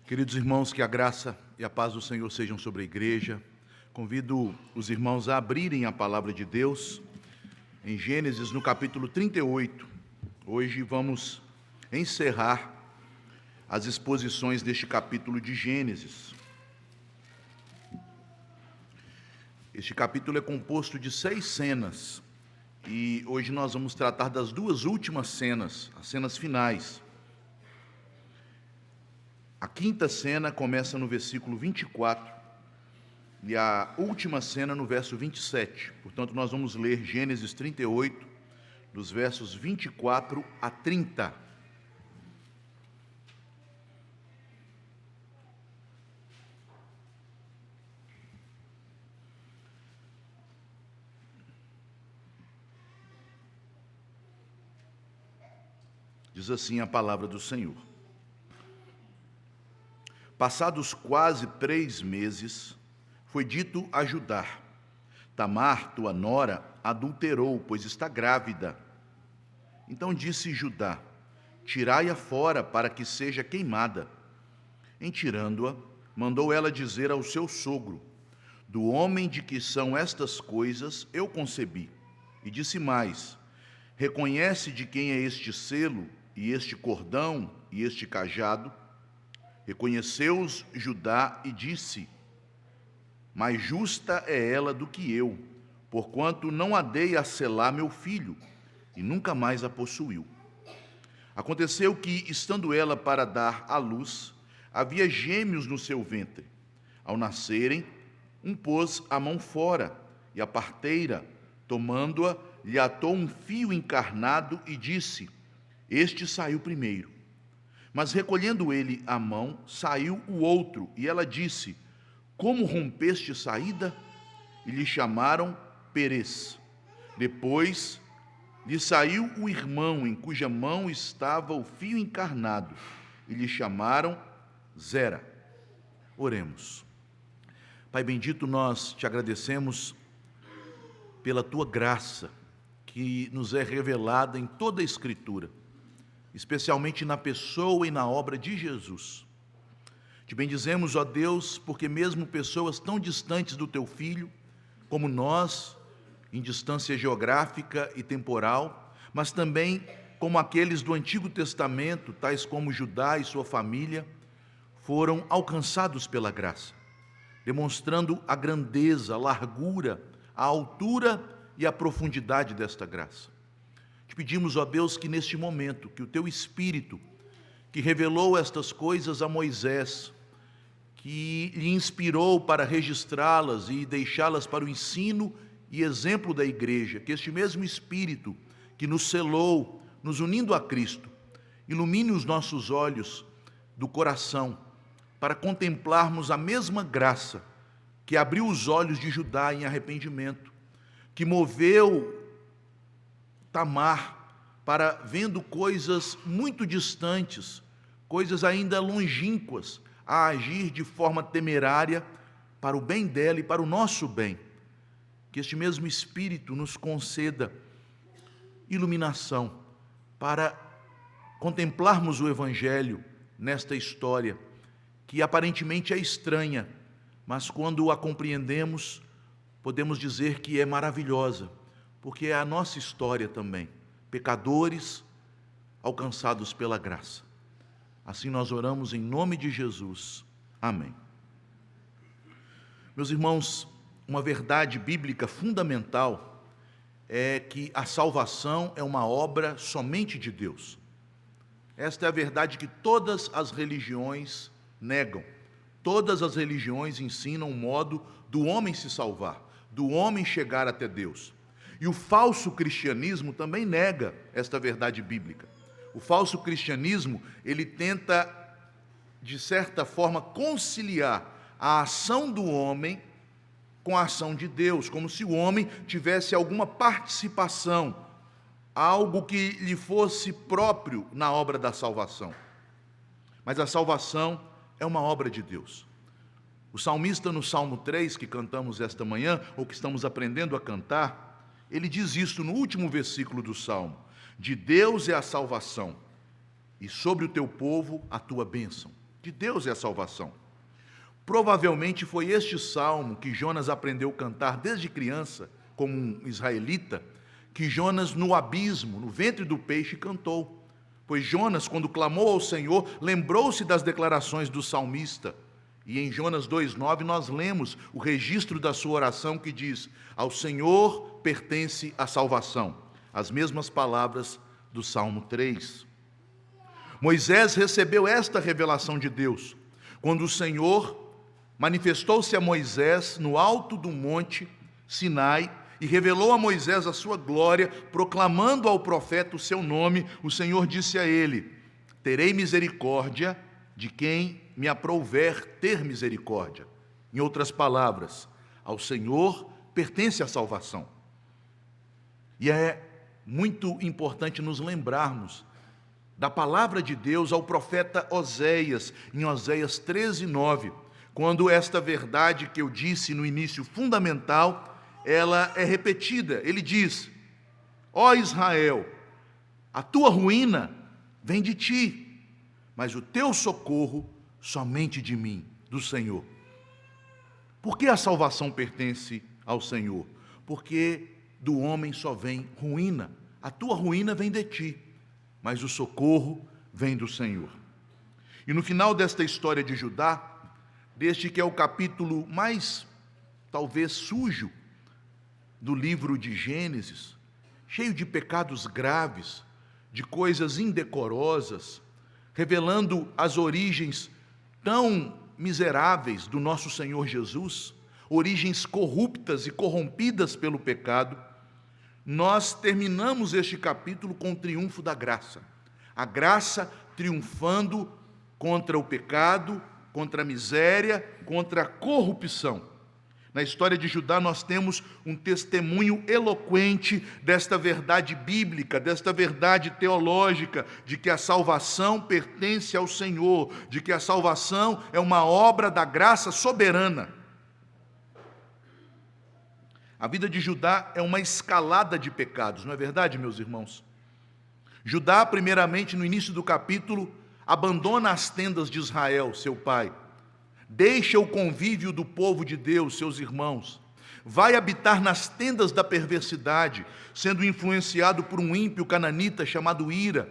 Queridos irmãos, que a graça e a paz do Senhor sejam sobre a igreja. Convido os irmãos a abrirem a palavra de Deus em Gênesis, no capítulo 38. Hoje vamos encerrar as exposições deste capítulo de Gênesis. Este capítulo é composto de 6 cenas e hoje nós vamos tratar das 2 últimas cenas, as cenas finais. A 5ª cena começa no versículo 24 e a última cena no verso 27. Portanto, nós vamos ler Gênesis 38, dos versos 24 a 30. Diz assim a palavra do Senhor. Passados quase 3 meses, foi dito a Judá: Tamar, tua nora, adulterou, pois está grávida. Então disse Judá: tirai-a fora para que seja queimada. Em tirando-a, mandou ela dizer ao seu sogro: do homem de que são estas coisas eu concebi. E disse mais: reconhece de quem é este selo, e este cordão, e este cajado? Reconheceu-os Judá e disse: mais justa é ela do que eu, porquanto não a dei a selar meu filho, e nunca mais a possuiu. Aconteceu que, estando ela para dar à luz, havia gêmeos no seu ventre. Ao nascerem, um pôs a mão fora, e a parteira, tomando-a, lhe atou um fio encarnado e disse: este saiu primeiro. Mas recolhendo ele a mão, saiu o outro, e ela disse: como rompeste saída? E lhe chamaram Perez. Depois lhe saiu o irmão, em cuja mão estava o fio encarnado, e lhe chamaram Zera. Oremos. Pai bendito, nós te agradecemos pela tua graça, que nos é revelada em toda a Escritura, especialmente na pessoa e na obra de Jesus. Te bendizemos, ó Deus, porque mesmo pessoas tão distantes do teu Filho, como nós, em distância geográfica e temporal, mas também como aqueles do Antigo Testamento, tais como Judá e sua família, foram alcançados pela graça, demonstrando a grandeza, a largura, a altura e a profundidade desta graça. Te pedimos, ó Deus, que neste momento, que o teu Espírito, que revelou estas coisas a Moisés, que lhe inspirou para registrá-las e deixá-las para o ensino e exemplo da igreja, que este mesmo Espírito que nos selou, nos unindo a Cristo, ilumine os nossos olhos do coração para contemplarmos a mesma graça que abriu os olhos de Judá em arrependimento, que moveu Tamar para, vendo coisas muito distantes, coisas ainda longínquas, a agir de forma temerária para o bem dela e para o nosso bem. Que este mesmo Espírito nos conceda iluminação para contemplarmos o Evangelho nesta história, que aparentemente é estranha, mas quando a compreendemos, podemos dizer que é maravilhosa, porque é a nossa história também, pecadores alcançados pela graça. Assim nós oramos em nome de Jesus. Amém. Meus irmãos, uma verdade bíblica fundamental é que a salvação é uma obra somente de Deus. Esta é a verdade que todas as religiões negam. Todas as religiões ensinam o modo do homem se salvar, do homem chegar até Deus. E o falso cristianismo também nega esta verdade bíblica. O falso cristianismo, ele tenta, de certa forma, conciliar a ação do homem com a ação de Deus, como se o homem tivesse alguma participação, algo que lhe fosse próprio na obra da salvação. Mas a salvação é uma obra de Deus. O salmista, no Salmo 3, que cantamos esta manhã, ou que estamos aprendendo a cantar, ele diz isto no último versículo do Salmo: de Deus é a salvação, e sobre o teu povo a tua bênção. De Deus é a salvação. Provavelmente foi este salmo que Jonas aprendeu a cantar desde criança, como um israelita, que Jonas no abismo, no ventre do peixe, cantou. Pois Jonas, quando clamou ao Senhor, lembrou-se das declarações do salmista. E em Jonas 2,9 nós lemos o registro da sua oração que diz: ao Senhor pertence a salvação. As mesmas palavras do Salmo 3. Moisés recebeu esta revelação de Deus, quando o Senhor manifestou-se a Moisés no alto do monte Sinai e revelou a Moisés a sua glória, proclamando ao profeta o seu nome. O Senhor disse a ele: terei misericórdia de quem me aprouver ter misericórdia. Em outras palavras, ao Senhor pertence a salvação. E é muito importante nos lembrarmos da palavra de Deus ao profeta Oséias, em Oséias 13:9, quando esta verdade que eu disse no início fundamental, ela é repetida. Ele diz: ó Israel, a tua ruína vem de ti, mas o teu socorro somente de mim, do Senhor. Por que a salvação pertence ao Senhor? Porque do homem só vem ruína. A tua ruína vem de ti, mas o socorro vem do Senhor. E no final desta história de Judá, deste que é o capítulo mais, talvez, sujo do livro de Gênesis, cheio de pecados graves, de coisas indecorosas, revelando as origens tão miseráveis do nosso Senhor Jesus, origens corruptas e corrompidas pelo pecado, nós terminamos este capítulo com o triunfo da graça. A graça triunfando contra o pecado, contra a miséria, contra a corrupção. Na história de Judá nós temos um testemunho eloquente desta verdade bíblica, desta verdade teológica, de que a salvação pertence ao Senhor, de que a salvação é uma obra da graça soberana. A vida de Judá é uma escalada de pecados, não é verdade, meus irmãos? Judá, primeiramente, no início do capítulo, abandona as tendas de Israel, seu pai. Deixa o convívio do povo de Deus, seus irmãos. Vai habitar nas tendas da perversidade, sendo influenciado por um ímpio cananita chamado Ira,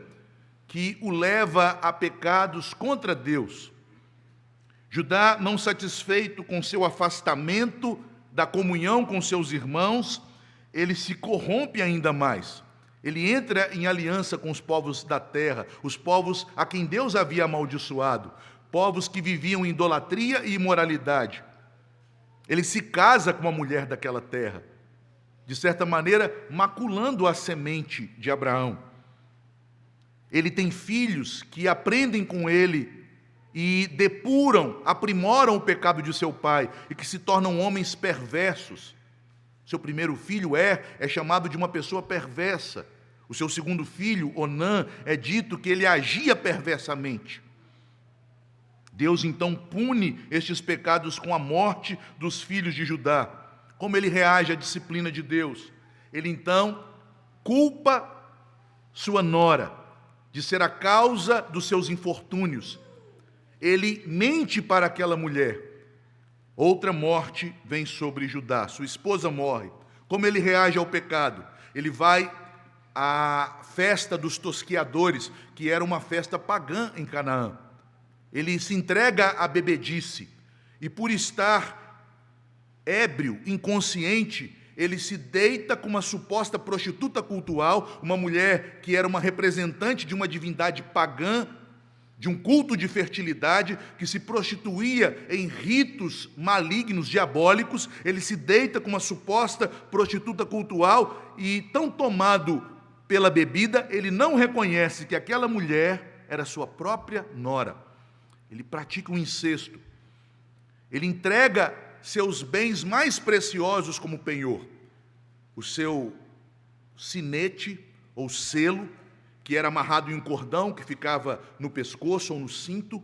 que o leva a pecados contra Deus. Judá, não satisfeito com seu afastamento da comunhão com seus irmãos, ele se corrompe ainda mais. Ele entra em aliança com os povos da terra, os povos a quem Deus havia amaldiçoado, povos que viviam em idolatria e imoralidade. Ele se casa com uma mulher daquela terra, de certa maneira maculando a semente de Abraão. Ele tem filhos que aprendem com ele e depuram, aprimoram o pecado de seu pai e que se tornam homens perversos. Seu primeiro filho é chamado de uma pessoa perversa. O seu segundo filho, Onã, é dito que ele agia perversamente. Deus então pune estes pecados com a morte dos filhos de Judá. Como ele reage à disciplina de Deus? Ele então culpa sua nora de ser a causa dos seus infortúnios. Ele mente para aquela mulher. Outra morte vem sobre Judá. Sua esposa morre. Como ele reage ao pecado? Ele vai à festa dos tosquiadores, que era uma festa pagã em Canaã. Ele se entrega à bebedice. E por estar ébrio, inconsciente, ele se deita com uma suposta prostituta cultual, uma mulher que era uma representante de uma divindade pagã, de um culto de fertilidade, que se prostituía em ritos malignos, diabólicos. Ele se deita com uma suposta prostituta cultual e, tão tomado pela bebida, ele não reconhece que aquela mulher era sua própria nora. Ele pratica um incesto. Ele entrega seus bens mais preciosos como penhor. O seu sinete ou selo, que era amarrado em um cordão que ficava no pescoço ou no cinto,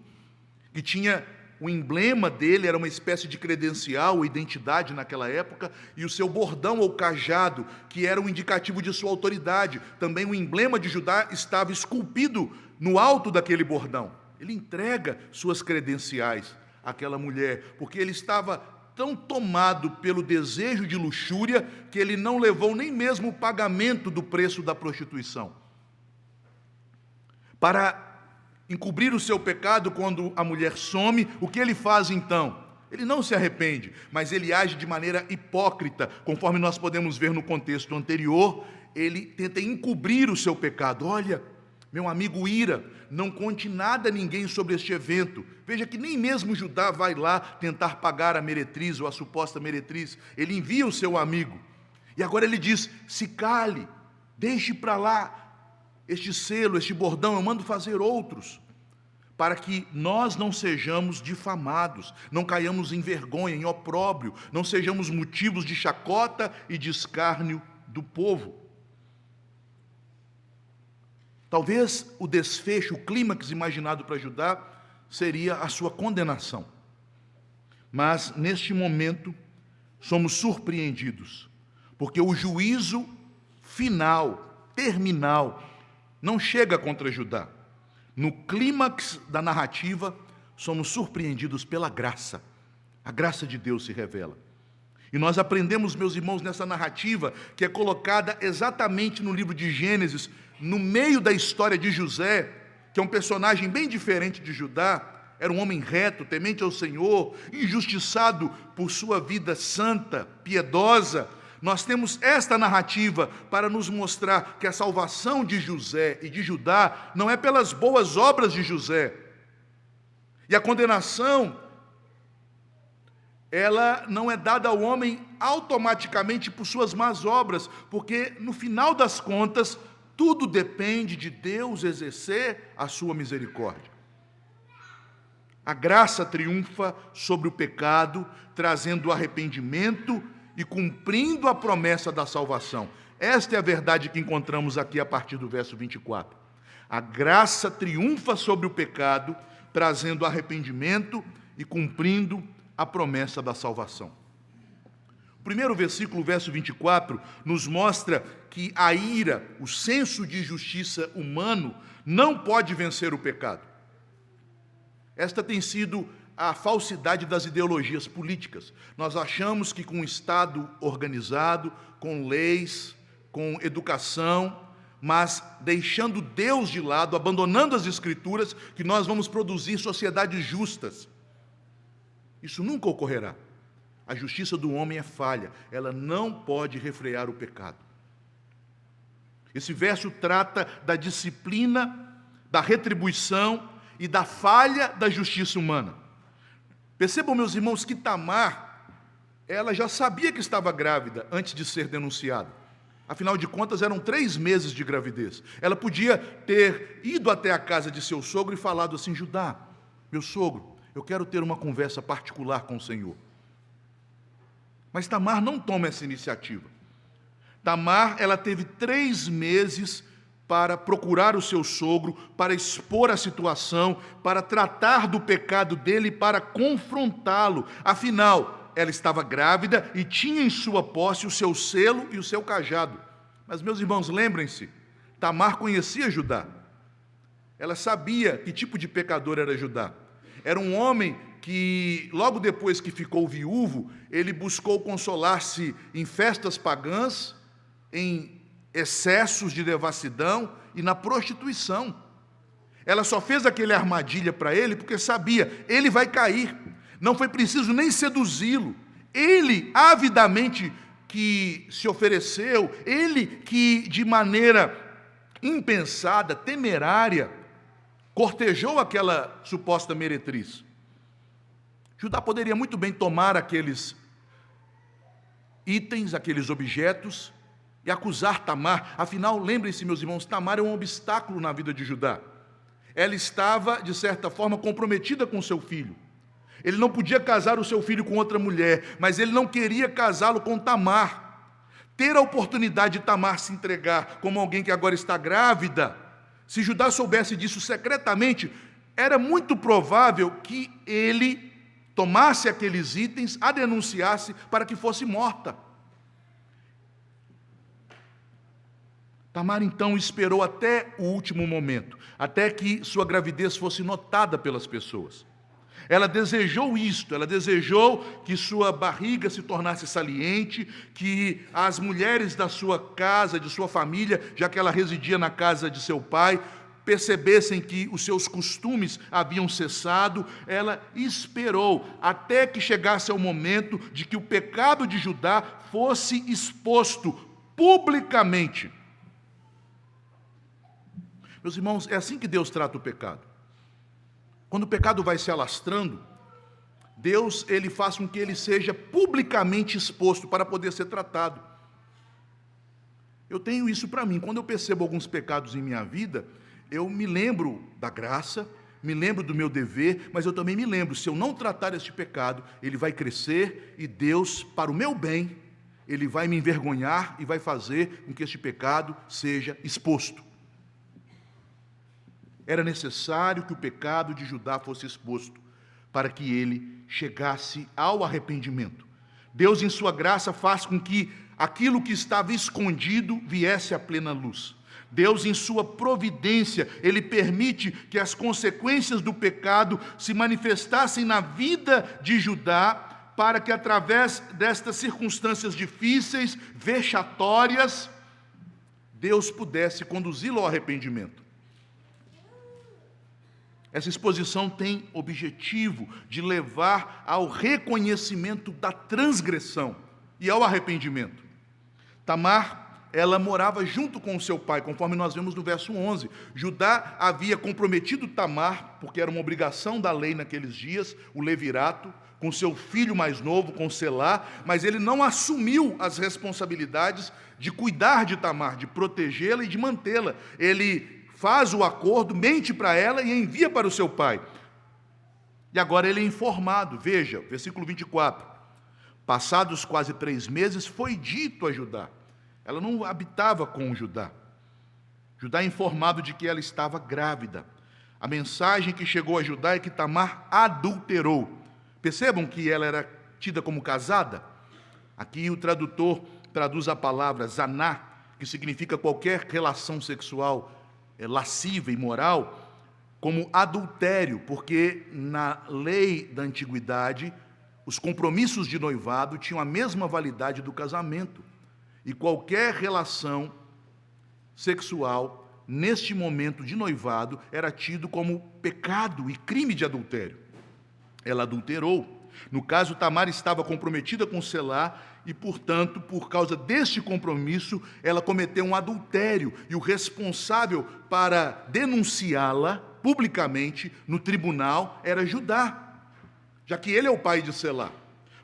que tinha o emblema dele, era uma espécie de credencial ou identidade naquela época, e o seu bordão ou cajado, que era um indicativo de sua autoridade. Também o emblema de Judá estava esculpido no alto daquele bordão. Ele entrega suas credenciais àquela mulher, porque ele estava tão tomado pelo desejo de luxúria que ele não levou nem mesmo o pagamento do preço da prostituição. Para encobrir o seu pecado, quando a mulher some, o que ele faz então? Ele não se arrepende, mas ele age de maneira hipócrita, conforme nós podemos ver no contexto anterior. Ele tenta encobrir o seu pecado. Olha, meu amigo Ira, não conte nada a ninguém sobre este evento. Veja que nem mesmo Judá vai lá tentar pagar a meretriz ou a suposta meretriz. Ele envia o seu amigo. E agora ele diz: se cale, deixe para lá este selo, este bordão, eu mando fazer outros, para que nós não sejamos difamados, não caiamos em vergonha, em opróbrio, não sejamos motivos de chacota e de escárnio do povo. Talvez o desfecho, o clímax imaginado para Judá seria a sua condenação. Mas, neste momento, somos surpreendidos, porque o juízo final, terminal, não chega contra Judá. No clímax da narrativa, somos surpreendidos pela graça. A graça de Deus se revela. E nós aprendemos, meus irmãos, nessa narrativa, que é colocada exatamente no livro de Gênesis, no meio da história de José, que é um personagem bem diferente de Judá. Era um homem reto, temente ao Senhor, injustiçado por sua vida santa, piedosa. Nós temos esta narrativa para nos mostrar que a salvação de José e de Judá não é pelas boas obras de José. E a condenação, ela não é dada ao homem automaticamente por suas más obras, porque no final das contas, tudo depende de Deus exercer a sua misericórdia. A graça triunfa sobre o pecado, trazendo arrependimento e cumprindo a promessa da salvação. Esta é a verdade que encontramos aqui a partir do verso 24. A graça triunfa sobre o pecado, trazendo arrependimento e cumprindo a promessa da salvação. O primeiro versículo, verso 24, nos mostra que a ira, o senso de justiça humano, não pode vencer o pecado. Esta tem sido a falsidade das ideologias políticas. Nós achamos que com um Estado organizado, com leis, com educação, mas deixando Deus de lado, abandonando as Escrituras, que nós vamos produzir sociedades justas. Isso nunca ocorrerá. A justiça do homem é falha, ela não pode refrear o pecado. Esse verso trata da disciplina, da retribuição e da falha da justiça humana. Percebam, meus irmãos, que Tamar, ela já sabia que estava grávida antes de ser denunciada. Afinal de contas, eram 3 meses de gravidez. Ela podia ter ido até a casa de seu sogro e falado assim: Judá, meu sogro, eu quero ter uma conversa particular com o Senhor. Mas Tamar não toma essa iniciativa. Tamar, ela teve 3 meses para procurar o seu sogro, para expor a situação, para tratar do pecado dele, para confrontá-lo. Afinal, ela estava grávida e tinha em sua posse o seu selo e o seu cajado. Mas, meus irmãos, lembrem-se, Tamar conhecia Judá. Ela sabia que tipo de pecador era Judá. Era um homem que, logo depois que ficou viúvo, ele buscou consolar-se em festas pagãs, em excessos de devassidão e na prostituição. Ela só fez aquela armadilha para ele porque sabia, ele vai cair. Não foi preciso nem seduzi-lo. Ele, avidamente, que se ofereceu, ele que, de maneira impensada, temerária, cortejou aquela suposta meretriz. Judá poderia muito bem tomar aqueles itens, aqueles objetos, e acusar Tamar. Afinal, lembrem-se, meus irmãos, Tamar é um obstáculo na vida de Judá. Ela estava, de certa forma, comprometida com seu filho. Ele não podia casar o seu filho com outra mulher, mas ele não queria casá-lo com Tamar. Ter a oportunidade de Tamar se entregar como alguém que agora está grávida, se Judá soubesse disso secretamente, era muito provável que ele tomasse aqueles itens, a denunciasse para que fosse morta. Tamar então esperou até o último momento, até que sua gravidez fosse notada pelas pessoas. Ela desejou isto, ela desejou que sua barriga se tornasse saliente, que as mulheres da sua casa, de sua família, já que ela residia na casa de seu pai, percebessem que os seus costumes haviam cessado. Ela esperou até que chegasse ao momento de que o pecado de Judá fosse exposto publicamente. Meus irmãos, é assim que Deus trata o pecado. Quando o pecado vai se alastrando, Deus ele faz com que ele seja publicamente exposto para poder ser tratado. Eu tenho isso para mim. Quando eu percebo alguns pecados em minha vida, eu me lembro da graça, me lembro do meu dever, mas eu também me lembro, se eu não tratar este pecado, ele vai crescer e Deus, para o meu bem, ele vai me envergonhar e vai fazer com que este pecado seja exposto. Era necessário que o pecado de Judá fosse exposto para que ele chegasse ao arrependimento. Deus, em sua graça, faz com que aquilo que estava escondido viesse à plena luz. Deus, em sua providência, ele permite que as consequências do pecado se manifestassem na vida de Judá, para que através destas circunstâncias difíceis, vexatórias, Deus pudesse conduzi-lo ao arrependimento. Essa exposição tem objetivo de levar ao reconhecimento da transgressão e ao arrependimento. Tamar, ela morava junto com o seu pai, conforme nós vemos no verso 11. Judá havia comprometido Tamar, porque era uma obrigação da lei naqueles dias, o levirato, com seu filho mais novo, com Selá, mas ele não assumiu as responsabilidades de cuidar de Tamar, de protegê-la e de mantê-la. Ele faz o acordo, mente para ela e envia para o seu pai. E agora ele é informado. Veja, versículo 24. Passados quase 3 meses, foi dito a Judá. Ela não habitava com Judá. Judá é informado de que ela estava grávida. A mensagem que chegou a Judá é que Tamar adulterou. Percebam que ela era tida como casada? Aqui o tradutor traduz a palavra zaná, que significa qualquer relação sexual lasciva e imoral, como adultério, porque na lei da antiguidade, os compromissos de noivado tinham a mesma validade do casamento. E qualquer relação sexual, neste momento de noivado, era tido como pecado e crime de adultério. Ela adulterou. No caso, Tamar estava comprometida com Selá e, portanto, por causa deste compromisso, ela cometeu um adultério. E o responsável para denunciá-la publicamente no tribunal era Judá, já que ele é o pai de Selá.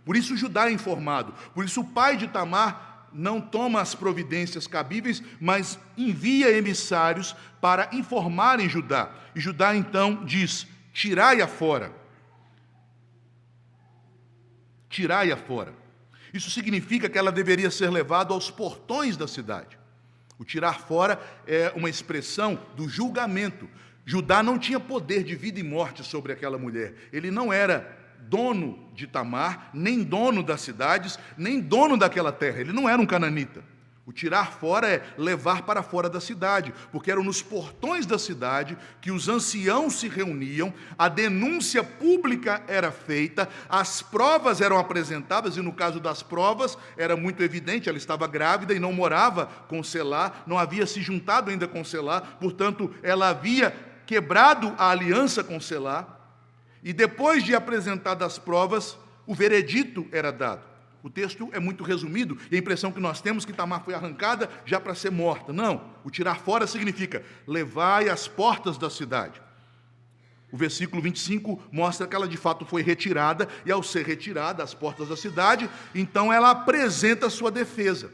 Por isso Judá é informado. Por isso o pai de Tamar não toma as providências cabíveis, mas envia emissários para informarem Judá. E Judá então diz: tirai-a fora. Tirai-a fora. Isso significa que ela deveria ser levada aos portões da cidade. O tirar fora é uma expressão do julgamento. Judá não tinha poder de vida e morte sobre aquela mulher. Ele não era dono de Tamar, nem dono das cidades, nem dono daquela terra. Ele não era um cananita. O tirar fora é levar para fora da cidade, porque eram nos portões da cidade que os anciãos se reuniam, a denúncia pública era feita, as provas eram apresentadas, e no caso das provas era muito evidente, ela estava grávida e não morava com Selá, não havia se juntado ainda com Selá, portanto ela havia quebrado a aliança com Selá, e depois de apresentadas as provas, o veredito era dado. O texto é muito resumido, e a impressão que nós temos é que Tamar foi arrancada já para ser morta. Não, o tirar fora significa levai às portas da cidade. O versículo 25 mostra que ela de fato foi retirada, e ao ser retirada às portas da cidade, então ela apresenta a sua defesa.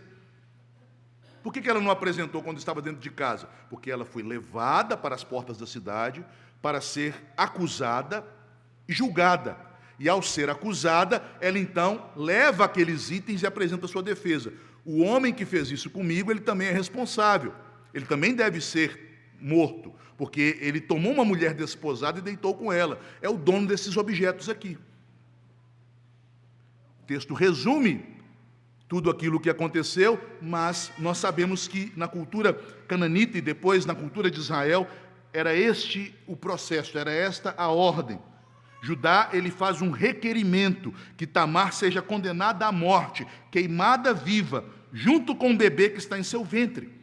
Por que ela não apresentou quando estava dentro de casa? Porque ela foi levada para as portas da cidade para ser acusada e julgada. E ao ser acusada, ela então leva aqueles itens e apresenta a sua defesa. O homem que fez isso comigo, ele também é responsável. Ele também deve ser morto, porque ele tomou uma mulher desposada e deitou com ela. É o dono desses objetos aqui. O texto resume tudo aquilo que aconteceu, mas nós sabemos que na cultura cananita e depois na cultura de Israel, era este o processo, era esta a ordem. Judá, ele faz um requerimento que Tamar seja condenada à morte, queimada viva, junto com o bebê que está em seu ventre.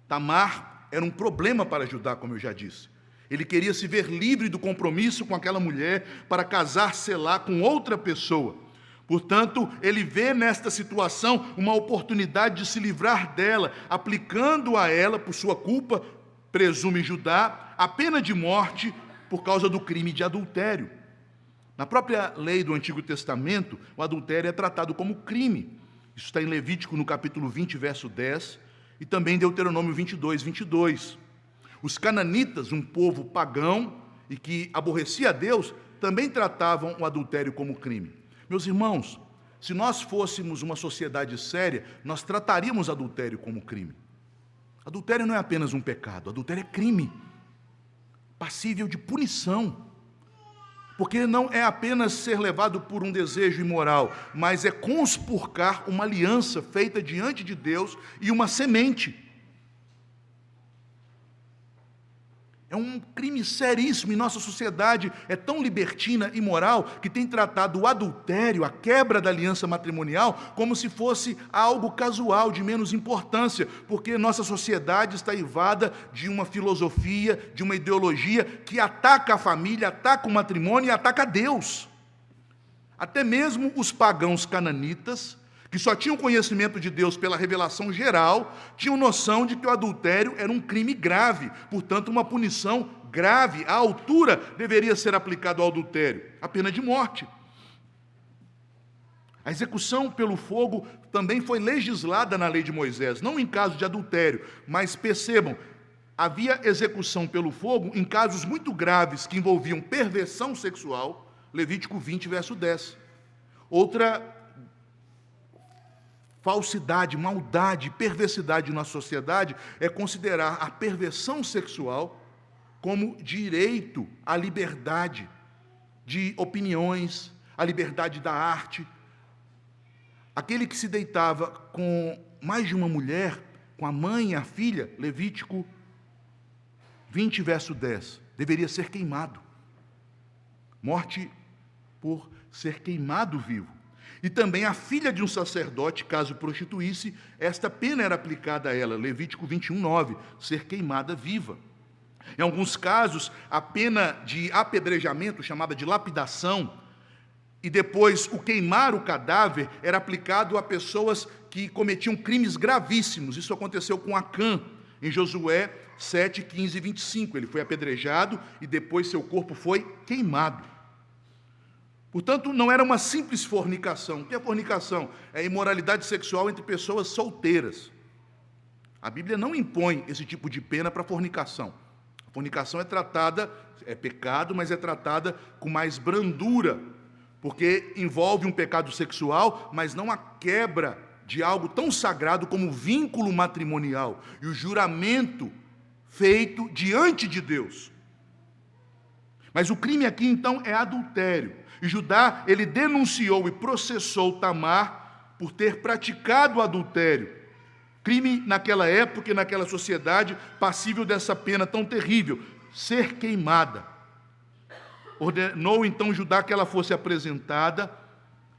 Tamar era um problema para Judá, como eu já disse. Ele queria se ver livre do compromisso com aquela mulher para casar-se lá com outra pessoa. Portanto, ele vê nesta situação uma oportunidade de se livrar dela, aplicando a ela, por sua culpa, presume Judá, a pena de morte por causa do crime de adultério. Na própria lei do Antigo Testamento, o adultério é tratado como crime. Isso está em Levítico, no capítulo 20, verso 10, e também em Deuteronômio 22, 22. Os cananitas, um povo pagão e que aborrecia a Deus, também tratavam o adultério como crime. Meus irmãos, se nós fôssemos uma sociedade séria, nós trataríamos adultério como crime. Adultério não é apenas um pecado, adultério é crime, passível de punição. Porque não é apenas ser levado por um desejo imoral, mas é conspurcar uma aliança feita diante de Deus e uma semente. É um crime seríssimo e nossa sociedade é tão libertina e imoral que tem tratado o adultério, a quebra da aliança matrimonial, como se fosse algo casual, de menos importância, porque nossa sociedade está eivada de uma filosofia, de uma ideologia que ataca a família, ataca o matrimônio e ataca Deus. Até mesmo os pagãos cananitas, que só tinham conhecimento de Deus pela revelação geral, tinham noção de que o adultério era um crime grave, portanto, uma punição grave, à altura deveria ser aplicado ao adultério, a pena de morte. A execução pelo fogo também foi legislada na lei de Moisés, não em caso de adultério, mas percebam, havia execução pelo fogo em casos muito graves que envolviam perversão sexual, Levítico 20, verso 10. Outra falsidade, maldade, perversidade na sociedade é considerar a perversão sexual como direito à liberdade de opiniões, à liberdade da arte. Aquele que se deitava com mais de uma mulher, com a mãe e a filha, Levítico 20, verso 10, deveria ser queimado. Morte por ser queimado vivo. E também a filha de um sacerdote, caso prostituísse, esta pena era aplicada a ela, Levítico 21, 9, ser queimada viva. Em alguns casos, a pena de apedrejamento, chamada de lapidação, e depois o queimar o cadáver, era aplicado a pessoas que cometiam crimes gravíssimos. Isso aconteceu com Acã, em Josué 7, 15 e 25. Ele foi apedrejado e depois seu corpo foi queimado. Portanto, não era uma simples fornicação. O que é fornicação? É imoralidade sexual entre pessoas solteiras. A Bíblia não impõe esse tipo de pena para fornicação. A fornicação é tratada, é pecado, mas é tratada com mais brandura, porque envolve um pecado sexual, mas não a quebra de algo tão sagrado como o vínculo matrimonial e o juramento feito diante de Deus. Mas o crime aqui, então, é adultério. E Judá, ele denunciou e processou Tamar por ter praticado o adultério. Crime naquela época e naquela sociedade passível dessa pena tão terrível, ser queimada. Ordenou então Judá que ela fosse apresentada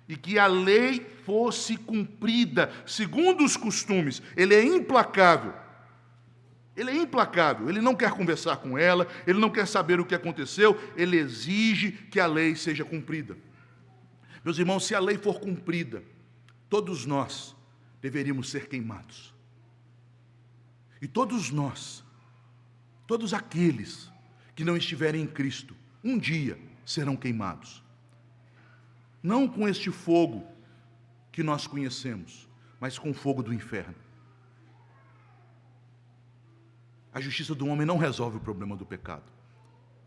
e que a lei fosse cumprida segundo os costumes. Ele é implacável. Ele é implacável, ele não quer conversar com ela, ele não quer saber o que aconteceu, ele exige que a lei seja cumprida. Meus irmãos, se a lei for cumprida, todos nós deveríamos ser queimados. E todos nós, todos aqueles que não estiverem em Cristo, um dia serão queimados. Não com este fogo que nós conhecemos, mas com o fogo do inferno. A justiça do homem não resolve o problema do pecado,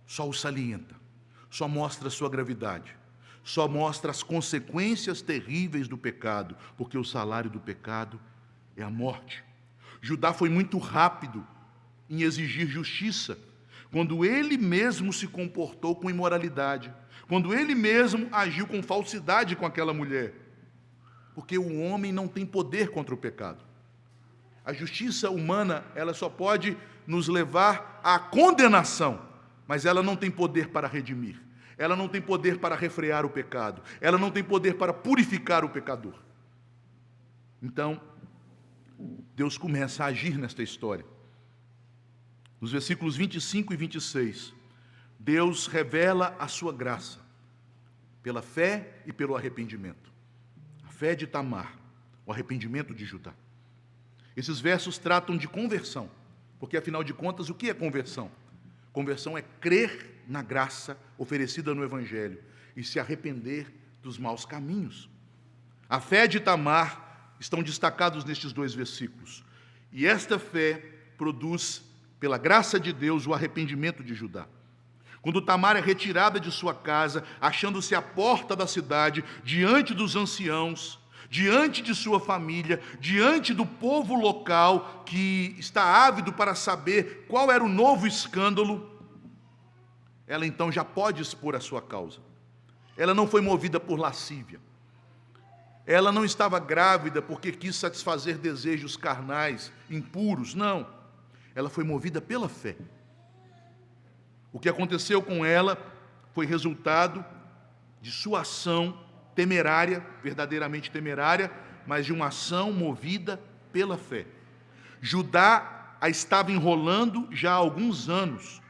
só o salienta, só mostra a sua gravidade, só mostra as consequências terríveis do pecado, porque o salário do pecado é a morte. Judá foi muito rápido em exigir justiça, quando ele mesmo se comportou com imoralidade, quando ele mesmo agiu com falsidade com aquela mulher. porque o homem não tem poder contra o pecado. A justiça humana, ela só pode nos levar à condenação, mas ela não tem poder para redimir. Ela não tem poder para refrear o pecado. Ela não tem poder para purificar o pecador. Então, Deus começa a agir nesta história. Nos versículos 25 e 26, Deus revela a sua graça pela fé e pelo arrependimento. A fé de Tamar, o arrependimento de Judá. Esses versos tratam de conversão, porque afinal de contas, o que é conversão? Conversão é crer na graça oferecida no Evangelho e se arrepender dos maus caminhos. A fé de Tamar estão destacados nestes dois versículos. E esta fé produz, pela graça de Deus, o arrependimento de Judá. Quando Tamar é retirada de sua casa, achando-se à porta da cidade, diante dos anciãos, diante de sua família, diante do povo local que está ávido para saber qual era o novo escândalo, ela então já pode expor a sua causa. Ela não foi movida por lascívia. Ela não estava grávida porque quis satisfazer desejos carnais, impuros, não. Ela foi movida pela fé. O que aconteceu com ela foi resultado de sua ação temerária, verdadeiramente temerária, mas de uma ação movida pela fé. Judá a estava enrolando já há alguns anos.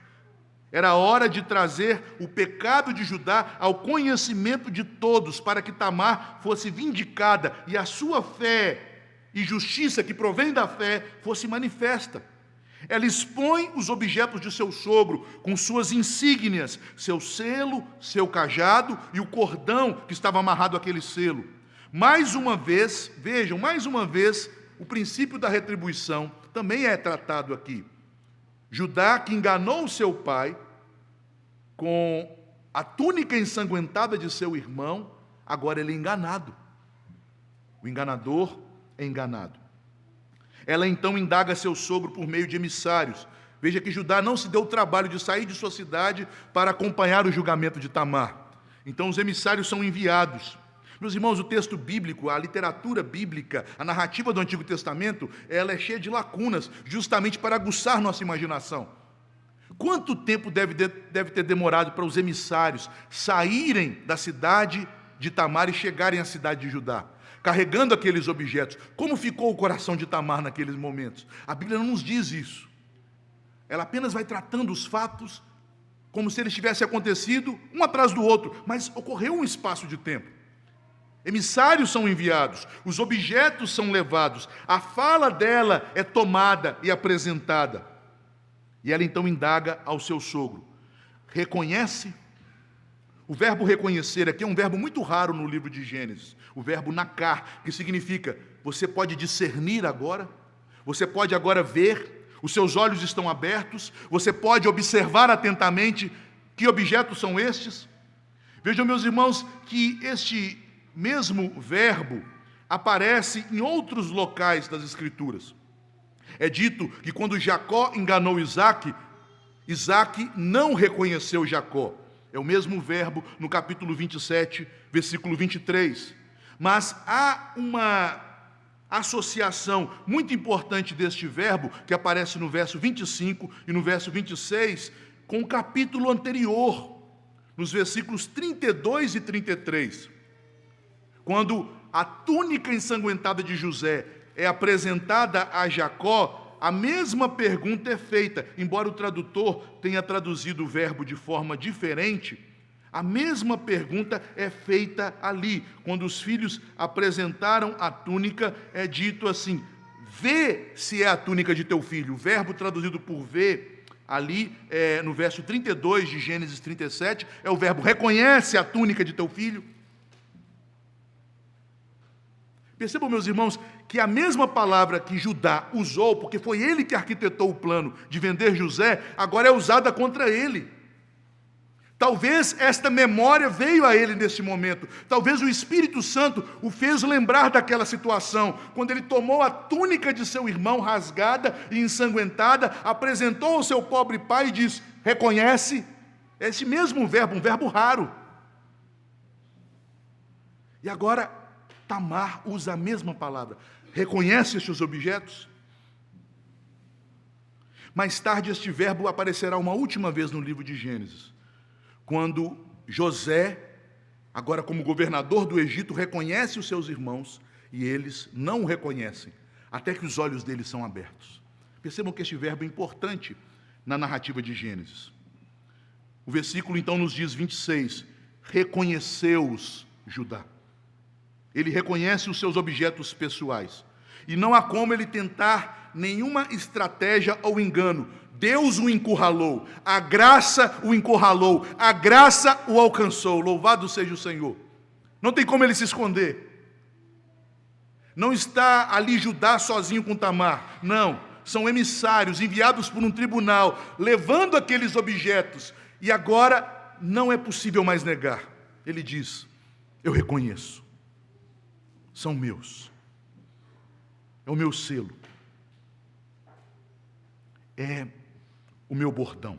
Era hora de trazer o pecado de Judá ao conhecimento de todos, para que Tamar fosse vindicada e a sua fé e justiça que provém da fé fosse manifesta. Ela expõe os objetos de seu sogro com suas insígnias, seu selo, seu cajado e o cordão que estava amarrado àquele selo. Mais uma vez, vejam, mais uma vez, o princípio da retribuição também é tratado aqui. Judá, que enganou seu pai com a túnica ensanguentada de seu irmão, agora ele é enganado. O enganador é enganado. Ela então indaga seu sogro por meio de emissários. Veja que Judá não se deu o trabalho de sair de sua cidade para acompanhar o julgamento de Tamar. Então os emissários são enviados. Meus irmãos, o texto bíblico, a literatura bíblica, a narrativa do Antigo Testamento, ela é cheia de lacunas, justamente para aguçar nossa imaginação. Quanto tempo deve ter demorado para os emissários saírem da cidade de Tamar e chegarem à cidade de Judá, carregando aqueles objetos? Como ficou o coração de Tamar naqueles momentos? A Bíblia não nos diz isso. Ela apenas vai tratando os fatos como se eles tivessem acontecido um atrás do outro, mas ocorreu um espaço de tempo. Emissários são enviados, os objetos são levados, a fala dela é tomada e apresentada. E ela então indaga ao seu sogro: reconhece? O verbo reconhecer aqui é um verbo muito raro no livro de Gênesis, o verbo nakar, que significa: você pode discernir agora, você pode agora ver, os seus olhos estão abertos, você pode observar atentamente que objetos são estes. Vejam, meus irmãos, que este mesmo verbo aparece em outros locais das Escrituras. É dito que quando Jacó enganou Isaque, Isaque não reconheceu Jacó. É o mesmo verbo no capítulo 27, versículo 23. Mas há uma associação muito importante deste verbo, que aparece no verso 25 e no verso 26, com o capítulo anterior, nos versículos 32 e 33. Quando a túnica ensanguentada de José é apresentada a Jacó, a mesma pergunta é feita. Embora o tradutor tenha traduzido o verbo de forma diferente, a mesma pergunta é feita ali. Quando os filhos apresentaram a túnica, é dito assim: vê se é a túnica de teu filho. O verbo traduzido por vê, ali no verso 32 de Gênesis 37, é o verbo reconhece a túnica de teu filho. Percebam, meus irmãos, que a mesma palavra que Judá usou, porque foi ele que arquitetou o plano de vender José, agora é usada contra ele. Talvez esta memória veio a ele nesse momento. Talvez o Espírito Santo o fez lembrar daquela situação, quando ele tomou a túnica de seu irmão rasgada e ensanguentada, apresentou ao seu pobre pai e diz: reconhece? Esse mesmo verbo, um verbo raro. E agora Tamar usa a mesma palavra. Reconhece estes objetos? Mais tarde, este verbo aparecerá uma última vez no livro de Gênesis, quando José, agora como governador do Egito, reconhece os seus irmãos e eles não o reconhecem, até que os olhos deles são abertos. Percebam que este verbo é importante na narrativa de Gênesis. O versículo então nos diz 26, reconheceu-os Judá. Ele reconhece os seus objetos pessoais. E não há como ele tentar nenhuma estratégia ou engano. Deus o encurralou, a graça o encurralou, a graça o alcançou. Louvado seja o Senhor. Não tem como ele se esconder. Não está ali Judá sozinho com Tamar. Não, são emissários enviados por um tribunal, levando aqueles objetos. E agora não é possível mais negar. Ele diz, eu reconheço. São meus. É o meu selo. É o meu bordão.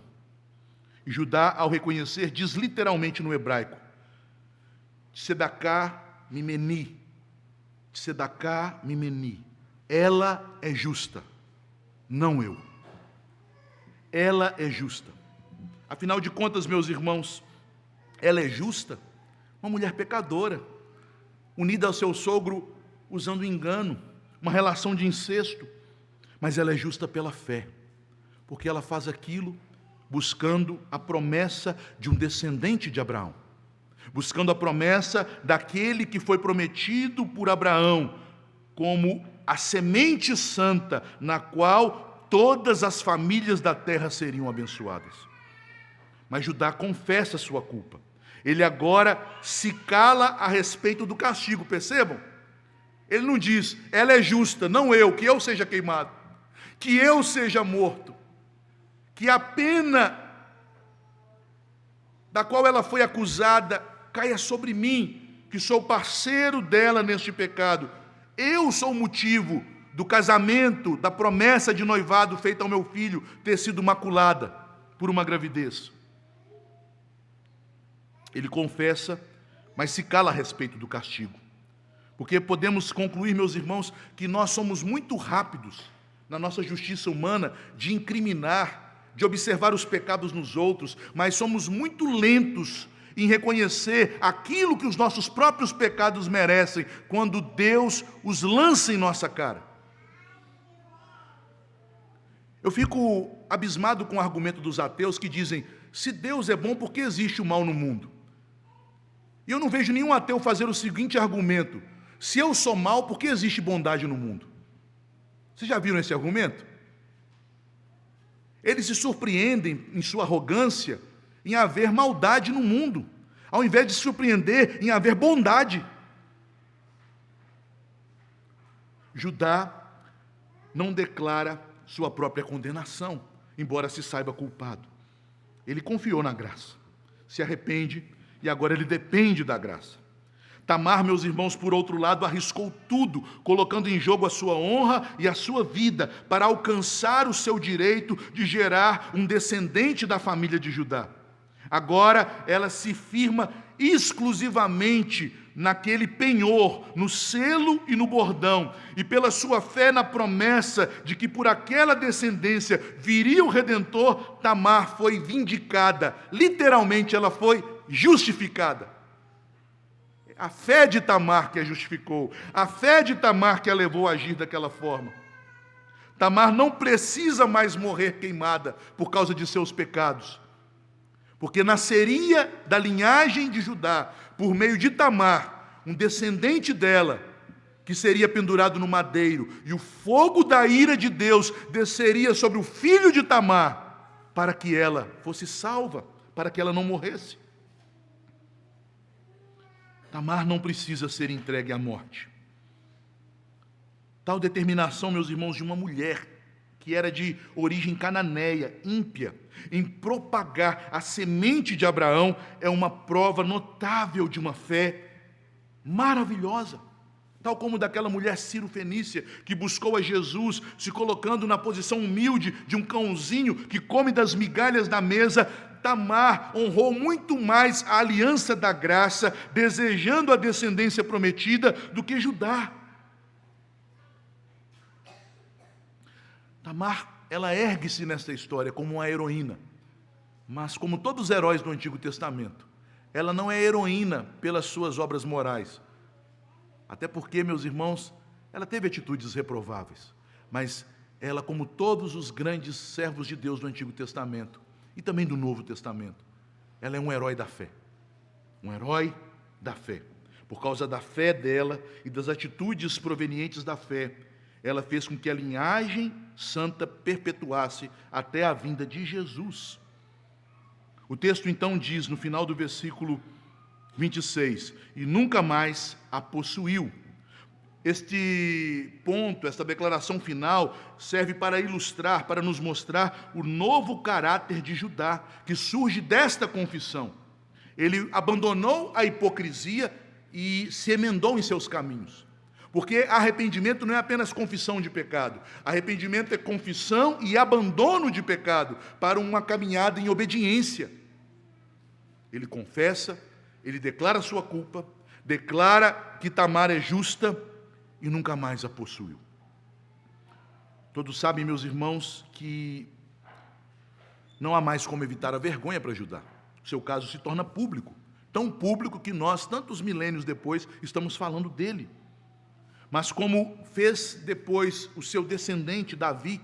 E Judá, ao reconhecer, diz literalmente no hebraico, Tzedaká mimeni, Tzedaká mimeni. Ela é justa, não eu. Ela é justa. Afinal de contas, meus irmãos, ela é justa? Uma mulher pecadora, unida ao seu sogro usando engano, uma relação de incesto, mas ela é justa pela fé, porque ela faz aquilo buscando a promessa de um descendente de Abraão, buscando a promessa daquele que foi prometido por Abraão, como a semente santa, na qual todas as famílias da terra seriam abençoadas. Mas Judá confessa sua culpa. Ele agora se cala a respeito do castigo, percebam? Ele não diz, ela é justa, não eu, que eu seja queimado, que eu seja morto, que a pena da qual ela foi acusada caia sobre mim, que sou parceiro dela neste pecado. Eu sou o motivo do casamento, da promessa de noivado feita ao meu filho ter sido maculada por uma gravidez. Ele confessa, mas se cala a respeito do castigo. Porque podemos concluir, meus irmãos, que nós somos muito rápidos na nossa justiça humana de incriminar, de observar os pecados nos outros, mas somos muito lentos em reconhecer aquilo que os nossos próprios pecados merecem, quando Deus os lança em nossa cara. Eu fico abismado com o argumento dos ateus que dizem, se Deus é bom, por que existe o mal no mundo? E eu não vejo nenhum ateu fazer o seguinte argumento, se eu sou mal, por que existe bondade no mundo? Vocês já viram esse argumento? Eles se surpreendem, em sua arrogância, em haver maldade no mundo, ao invés de se surpreender em haver bondade. Judá não declara sua própria condenação, embora se saiba culpado. Ele confiou na graça, se arrepende e agora ele depende da graça. Tamar, meus irmãos, por outro lado, arriscou tudo, colocando em jogo a sua honra e a sua vida, para alcançar o seu direito de gerar um descendente da família de Judá. Agora ela se firma exclusivamente naquele penhor, no selo e no bordão, e pela sua fé na promessa de que por aquela descendência viria o Redentor, Tamar foi vindicada, literalmente ela foi justificada. A fé de Tamar que a justificou, a fé de Tamar que a levou a agir daquela forma. Tamar não precisa mais morrer queimada por causa de seus pecados, porque nasceria da linhagem de Judá, por meio de Tamar, um descendente dela, que seria pendurado no madeiro, e o fogo da ira de Deus desceria sobre o filho de Tamar, para que ela fosse salva, para que ela não morresse. Tamar não precisa ser entregue à morte. Tal determinação, meus irmãos, de uma mulher que era de origem cananeia, ímpia, em propagar a semente de Abraão, é uma prova notável de uma fé maravilhosa. Tal como daquela mulher Ciro-fenícia, que buscou a Jesus, se colocando na posição humilde de um cãozinho que come das migalhas da mesa, Tamar honrou muito mais a aliança da graça, desejando a descendência prometida, do que Judá. Tamar, ela ergue-se nesta história como uma heroína, mas como todos os heróis do Antigo Testamento, ela não é heroína pelas suas obras morais. Até porque, meus irmãos, ela teve atitudes reprováveis, mas ela, como todos os grandes servos de Deus do Antigo Testamento e também do Novo Testamento, ela é um herói da fé. Um herói da fé. Por causa da fé dela e das atitudes provenientes da fé, ela fez com que a linhagem santa perpetuasse até a vinda de Jesus. O texto então diz, no final do versículo 26, e nunca mais a possuiu. Este ponto, esta declaração final, serve para ilustrar, para nos mostrar o novo caráter de Judá, que surge desta confissão. Ele abandonou a hipocrisia e se emendou em seus caminhos. Porque arrependimento não é apenas confissão de pecado. Arrependimento é confissão e abandono de pecado para uma caminhada em obediência. Ele confessa, ele declara sua culpa, declara que Tamar é justa e nunca mais a possuiu. Todos sabem, meus irmãos, que não há mais como evitar a vergonha para Judá. O seu caso se torna público, tão público que nós, tantos milênios depois, estamos falando dele. Mas como fez depois o seu descendente Davi,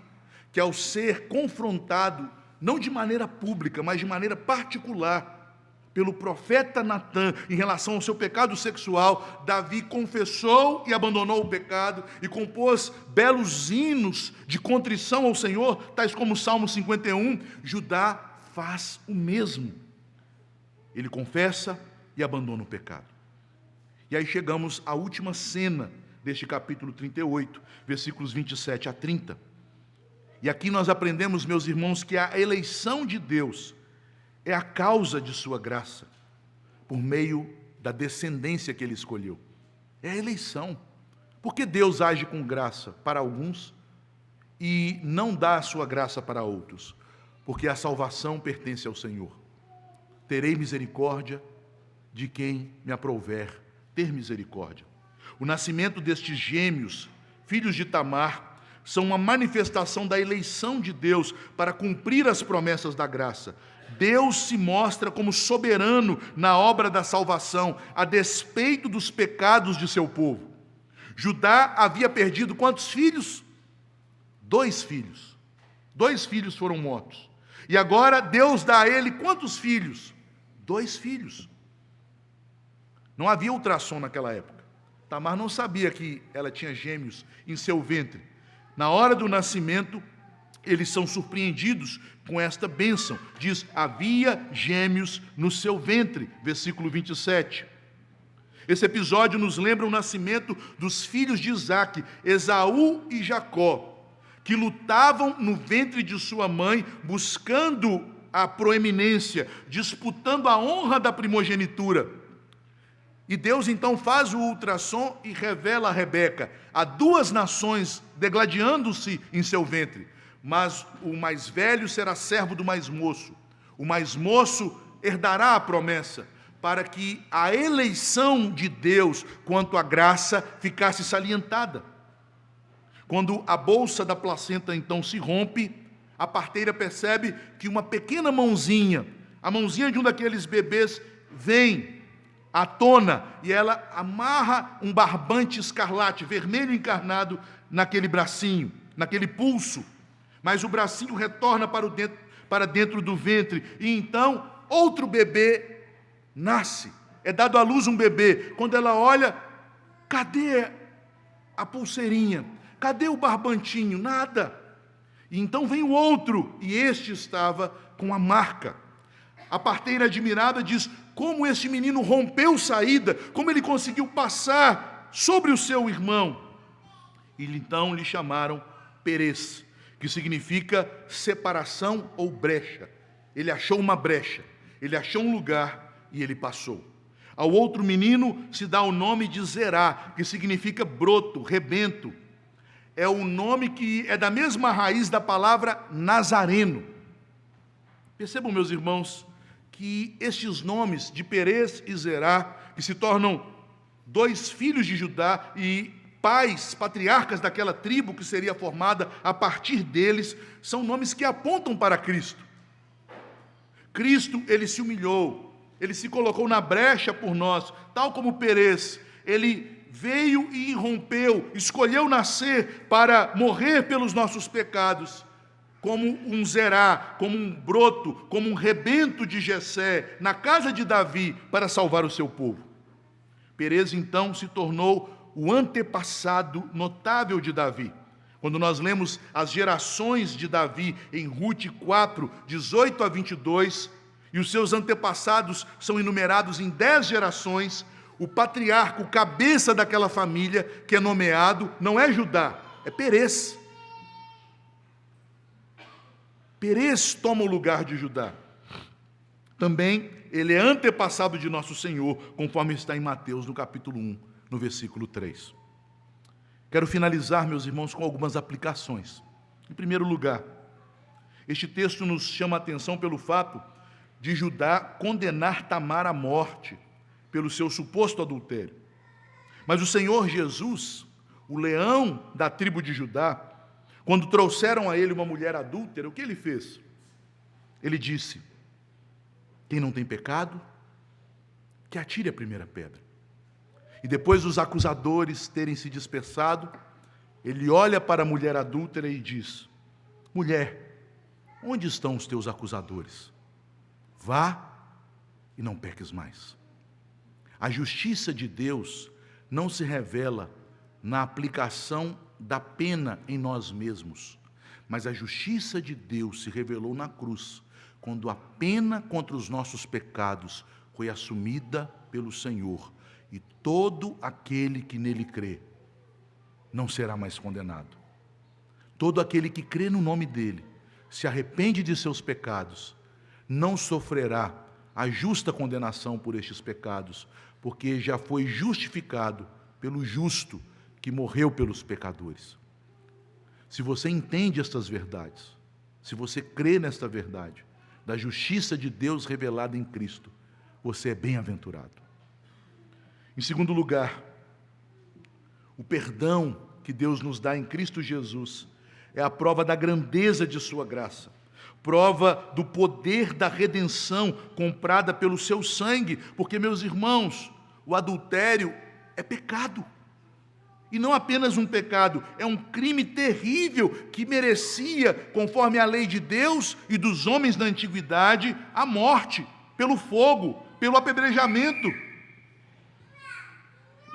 que ao ser confrontado, não de maneira pública, mas de maneira particular, pelo profeta Natã, em relação ao seu pecado sexual, Davi confessou e abandonou o pecado e compôs belos hinos de contrição ao Senhor, tais como o Salmo 51, Judá faz o mesmo. Ele confessa e abandona o pecado. E aí chegamos à última cena deste capítulo 38, versículos 27 a 30. E aqui nós aprendemos, meus irmãos, que a eleição de Deus é a causa de sua graça, por meio da descendência que ele escolheu. É a eleição. Porque Deus age com graça para alguns e não dá a sua graça para outros? Porque a salvação pertence ao Senhor. Terei misericórdia de quem me aprouver ter misericórdia. O nascimento destes gêmeos, filhos de Tamar, são uma manifestação da eleição de Deus para cumprir as promessas da graça. Deus se mostra como soberano na obra da salvação, a despeito dos pecados de seu povo. Judá havia perdido quantos filhos? 2 filhos. 2 filhos foram mortos. E agora Deus dá a ele quantos filhos? 2 filhos. Não havia ultrassom naquela época. Tamar não sabia que ela tinha gêmeos em seu ventre. Na hora do nascimento, eles são surpreendidos com esta bênção. Diz, havia gêmeos no seu ventre, versículo 27. Esse episódio nos lembra o nascimento dos filhos de Isaque, Esaú e Jacó, que lutavam no ventre de sua mãe, buscando a proeminência, disputando a honra da primogenitura. E Deus então faz o ultrassom e revela a Rebeca. Há 2 nações degladiando-se em seu ventre, mas o mais velho será servo do mais moço. O mais moço herdará a promessa, para que a eleição de Deus quanto à graça ficasse salientada. Quando a bolsa da placenta então se rompe, a parteira percebe que uma pequena mãozinha, a mãozinha de um daqueles bebês, vem à tona, e ela amarra um barbante escarlate, vermelho encarnado, naquele bracinho, naquele pulso. Mas o bracinho retorna para dentro do ventre, e então outro bebê nasce. É dado à luz um bebê. Quando ela olha, cadê a pulseirinha? Cadê o barbantinho? Nada. E então vem o outro, e este estava com a marca. A parteira admirada diz, como esse menino rompeu saída, como ele conseguiu passar sobre o seu irmão. E então lhe chamaram Perez, que significa separação ou brecha. Ele achou uma brecha, ele achou um lugar e ele passou. Ao outro menino se dá o nome de Zerá, que significa broto, rebento. É o nome que é da mesma raiz da palavra nazareno. Percebam, meus irmãos, que estes nomes de Perez e Zerá, que se tornam dois filhos de Judá e pais, patriarcas daquela tribo que seria formada a partir deles, são nomes que apontam para Cristo. Cristo, ele se humilhou, ele se colocou na brecha por nós, tal como Perez, ele veio e irrompeu, escolheu nascer para morrer pelos nossos pecados, como um Zerá, como um broto, como um rebento de Jessé, na casa de Davi, para salvar o seu povo. Perez, então, se tornou o antepassado notável de Davi. Quando nós lemos as gerações de Davi em Rute 4, 18 a 22, e os seus antepassados são enumerados em 10 gerações, o patriarca, o cabeça daquela família que é nomeado, não é Judá, é Perez. Perez toma o lugar de Judá. Também ele é antepassado de nosso Senhor, conforme está em Mateus, no capítulo 1, no versículo 3. Quero finalizar, meus irmãos, com algumas aplicações. Em primeiro lugar, este texto nos chama a atenção pelo fato de Judá condenar Tamar à morte pelo seu suposto adultério. Mas o Senhor Jesus, o leão da tribo de Judá, quando trouxeram a ele uma mulher adúltera, o que ele fez? Ele disse: quem não tem pecado, que atire a primeira pedra. E depois dos acusadores terem se dispersado, ele olha para a mulher adúltera e diz: mulher, onde estão os teus acusadores? Vá e não peques mais. A justiça de Deus não se revela na aplicação da pena em nós mesmos, mas a justiça de Deus se revelou na cruz, quando a pena contra os nossos pecados foi assumida pelo Senhor, e todo aquele que nele crê não será mais condenado. Todo aquele que crê no nome dele, se arrepende de seus pecados, não sofrerá a justa condenação por estes pecados, porque já foi justificado pelo justo que morreu pelos pecadores. Se você entende estas verdades, se você crê nesta verdade, da justiça de Deus revelada em Cristo, você é bem-aventurado. Em segundo lugar, o perdão que Deus nos dá em Cristo Jesus é a prova da grandeza de sua graça, prova do poder da redenção comprada pelo seu sangue, porque, meus irmãos, o adultério é pecado. E não apenas um pecado, é um crime terrível que merecia, conforme a lei de Deus e dos homens da antiguidade, a morte, pelo fogo, pelo apedrejamento.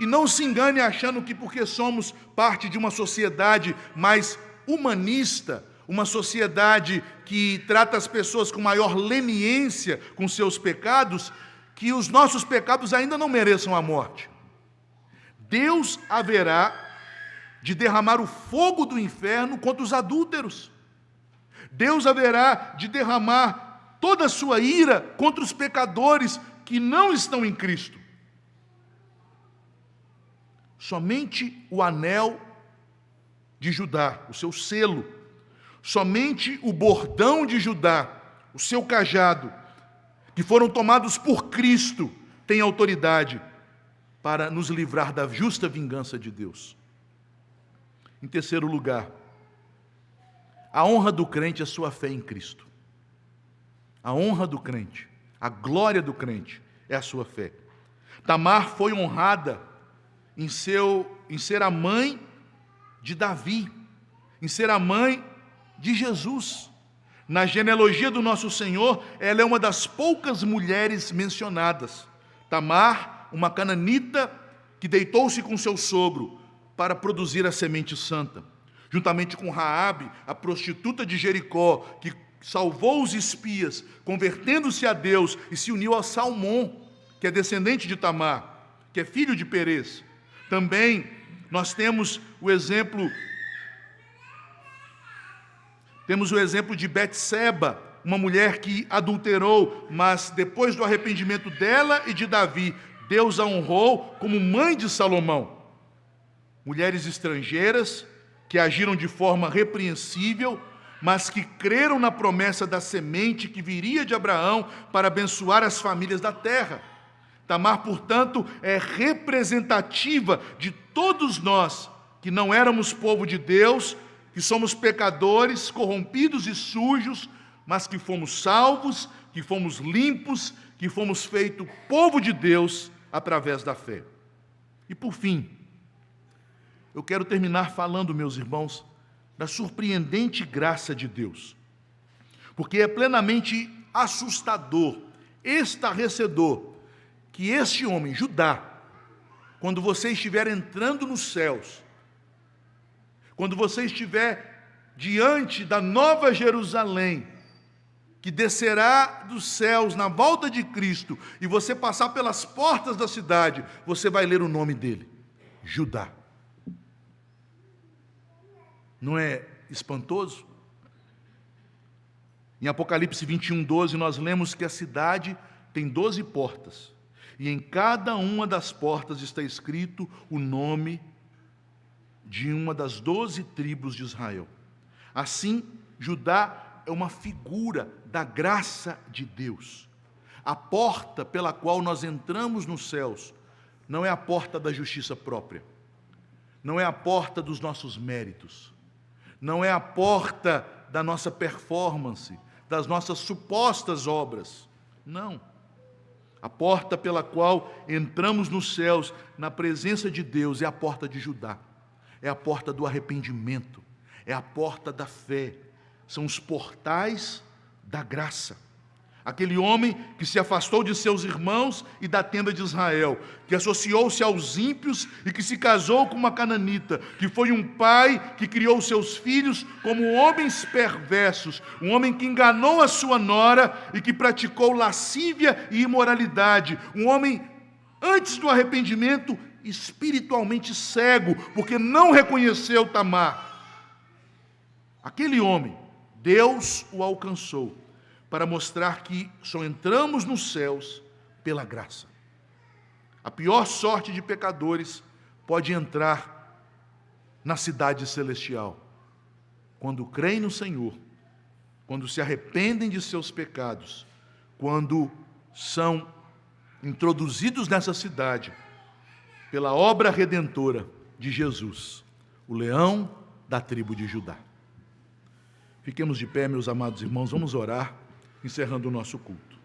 E não se engane achando que porque somos parte de uma sociedade mais humanista, uma sociedade que trata as pessoas com maior leniência com seus pecados, que os nossos pecados ainda não mereçam a morte. Deus haverá de derramar o fogo do inferno contra os adúlteros. Deus haverá de derramar toda a sua ira contra os pecadores que não estão em Cristo. Somente o anel de Judá, o seu selo, somente o bordão de Judá, o seu cajado, que foram tomados por Cristo, tem autoridade para nos livrar da justa vingança de Deus. Em terceiro lugar, a honra do crente é a sua fé em Cristo. A honra do crente, a glória do crente é a sua fé. Tamar foi honrada em ser a mãe de Davi, em ser a mãe de Jesus. Na genealogia do nosso Senhor, ela é uma das poucas mulheres mencionadas. Tamar, uma cananita que deitou-se com seu sogro para produzir a semente santa, juntamente com Raabe, a prostituta de Jericó, que salvou os espias, convertendo-se a Deus e se uniu a Salmão, que é descendente de Tamar, que é filho de Perez. Também nós temos o exemplo de Betseba, uma mulher que adulterou, mas depois do arrependimento dela e de Davi, Deus a honrou como mãe de Salomão. Mulheres estrangeiras que agiram de forma repreensível, mas que creram na promessa da semente que viria de Abraão para abençoar as famílias da terra. Tamar, portanto, é representativa de todos nós que não éramos povo de Deus, que somos pecadores, corrompidos e sujos, mas que fomos salvos, que fomos limpos, que fomos feitos povo de Deus através da fé. E por fim, eu quero terminar falando, meus irmãos, da surpreendente graça de Deus, porque é plenamente assustador, estarrecedor, que este homem, Judá, quando você estiver entrando nos céus, quando você estiver diante da nova Jerusalém, que descerá dos céus na volta de Cristo, e você passar pelas portas da cidade, você vai ler o nome dele, Judá. Não é espantoso? Em Apocalipse 21:12, nós lemos que a cidade tem 12 portas, e em cada uma das portas está escrito o nome de uma das 12 tribos de Israel. Assim, Judá é uma figura da graça de Deus. A porta pela qual nós entramos nos céus não é a porta da justiça própria, não é a porta dos nossos méritos, não é a porta da nossa performance, das nossas supostas obras. Não. A porta pela qual entramos nos céus, na presença de Deus, é a porta de Judá. É a porta do arrependimento. É a porta da fé. São os portais da graça. Aquele homem que se afastou de seus irmãos e da tenda de Israel, que associou-se aos ímpios e que se casou com uma cananita, que foi um pai que criou seus filhos como homens perversos, um homem que enganou a sua nora e que praticou lascívia e imoralidade, um homem, antes do arrependimento, espiritualmente cego, porque não reconheceu Tamar. Aquele homem, Deus o alcançou para mostrar que só entramos nos céus pela graça. A pior sorte de pecadores pode entrar na cidade celestial quando creem no Senhor, quando se arrependem de seus pecados, quando são introduzidos nessa cidade pela obra redentora de Jesus, o leão da tribo de Judá. Fiquemos de pé, meus amados irmãos, vamos orar, encerrando o nosso culto.